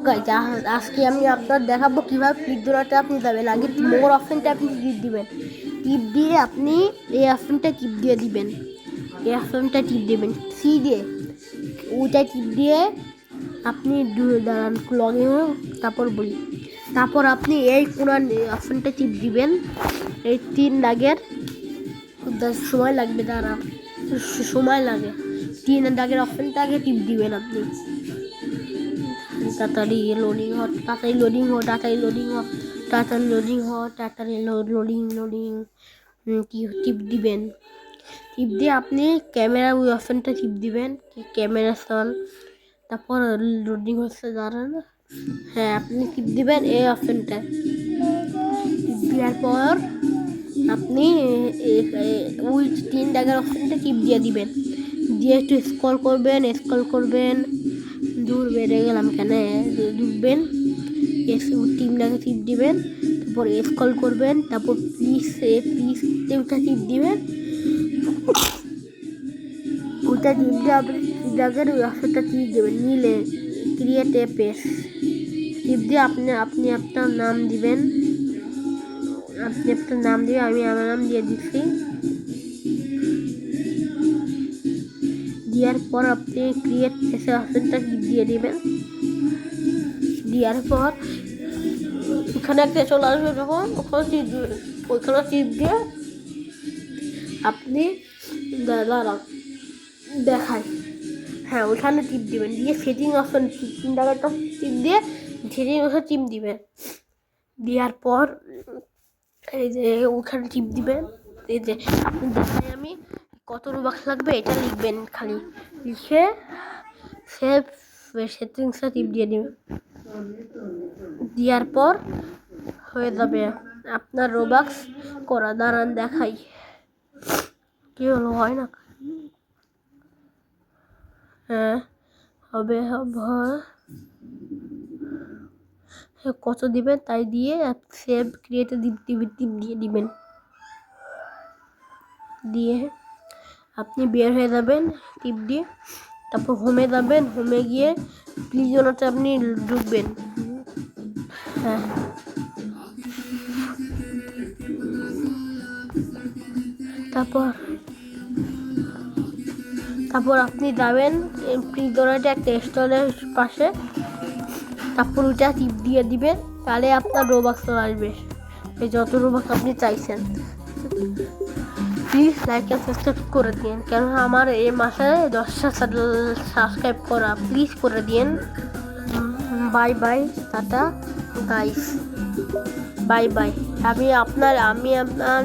Guys আজকে আমি আপনার দেখাবো কীভাবে ক্লিক ধরাতে আপনি যাবেন। আগে মোর অপশনটা আপনি টিপ দিবেন, টিপ দিয়ে আপনি এই অপশনটা টিপ দিয়ে দিবেন, এই অপশনটা টিপ দেবেন, সি দিয়ে ওইটা টিপ দিয়ে আপনি দাঁড়ান লগ ইন, তারপর বলি, তারপর আপনি এই কোনার অপশনটা টিপ দিবেন, এই 3 দাগের সময় লাগবে, দাঁড়ান সময় লাগে, 3 দাগের অপশনটা আগে টিপ দিবেন আপনি। তাড়াতাড়ি লোডিং হ, তাড়াতাড়ি লোডিং হ, তাড়াতাড়ি লোডিং হ, তাড়াতাড়ি লোডিং হ, তাড়াতাড়ি লোডিং কি টিপ দিবেন। টিপ দিয়ে আপনি ক্যামেরা ওই অপশনটা টিপ দিবেন, ক্যামেরা সন, তারপর লোডিং হচ্ছে দাঁড়ান, হ্যাঁ আপনি টিপ দিবেন এই অপশনটা। টিপ দেওয়ার পর আপনি ওই 3 দাগের অপশনটা টিপ দিয়ে দিবেন, দিয়ে একটু স্ক্রল করবেন, দূর বেড়ে গেলাম কেন, ডুববেন, 3 দাগে টিপ দিবেন, তারপর স্ক্রল করবেন, তারপর প্লিজ ওটা টিপ দিবেন, ওটা টিপ দিয়ে আপনি 3 দাগের ওই অপশনটা টিপ দেবেন, নিলে ক্রিয়েট এ পেজ টিপ দিয়ে আপনি আপনার নাম দিবেন, আমি আমার নাম দিয়ে দিচ্ছি। দেওয়ার পর আপনি ক্রিয়েট পেজের অপশনটা টিপ দিয়ে দিবেন, দেওয়ার পর ওখানে একটা চলে আসবে, যখন ওখানে টিপ দিবেন, ওইখানে টিপ দিয়ে আপনি দেখায়, হ্যাঁ ওইখানে টিপ দিবেন, দিয়ে সেটিং অপশন 3 টাকাটা টিপ দিয়ে সেটিং অপশন টিপ দিবেন, দেওয়ার পর এই যে ওখানে টিপ দিবেন, এই যে আপনি দেখায় আমি কত রুবাক্স লাগবে এটা লিখবেন, খালি লিখে সেভ সেটিংসটা টিপ দিয়ে দিবেন, দেওয়ার পর হয়ে যাবে আপনার রোবাক্স করা। দাঁড়ান দেখাই কি হলো, হয় না, হ্যাঁ হবে কত দিবেন তাই দিয়ে সেভ ক্রিয়েটে টিপ দিয়ে দিবেন, দিয়ে আপনি বের হয়ে যাবেন টিপ দিয়ে, তারপর হোমে যাবেন, হোমে গিয়ে প্লিজ ওনাতে আপনি ঢুকবেন, হ্যাঁ তারপর আপনি যাবেন প্লিজ ওনাতে একটা স্টলের পাশে, তারপর ওইটা টিপ দিয়ে দিবেন, তাহলে আপনার রোবাক্স আসবে, এই যত রোবাক্স আপনি চাইছেন। প্লিজ লাইক অ্যান্ড সাবস্ক্রাইব করে দিন, কেন আমার এই মাসে 10টা সাবস্ক্রাইব করা, প্লিজ করে দিন। Bye bye, tata guys, bye bye. আমি আপনার